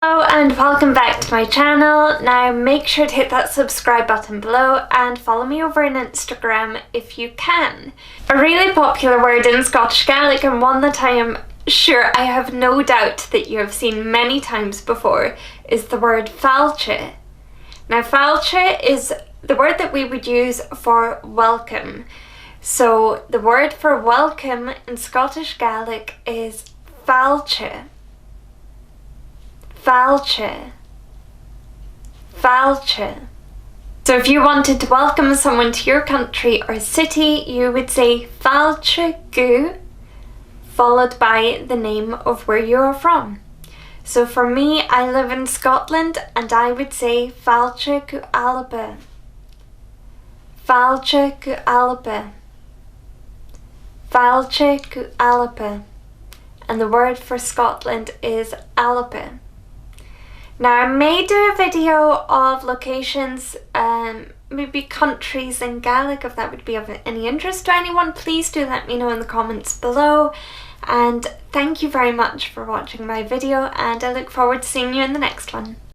Hello and welcome back to my channel. Now make sure to hit that subscribe button below and follow me over on Instagram if you can. A really popular word in Scottish Gaelic, and one that I am sure I have no doubt that you have seen many times before, is the word Fàilte. Now Fàilte is the word that we would use for welcome. So the word for welcome in Scottish Gaelic is Fàilte. Fàilte. Fàilte. So if you wanted to welcome someone to your country or city, you would say Fàilte go, followed by the name of where you are from. So for me, I live in Scotland and I would say Fàilte go Alba. Fàilte go Alba. Fàilte go Alba. And the word for Scotland is Alba. Now I may do a video of locations, maybe countries in Gaelic. If that would be of any interest to anyone, please do let me know in the comments below. And thank you very much for watching my video, and I look forward to seeing you in the next one.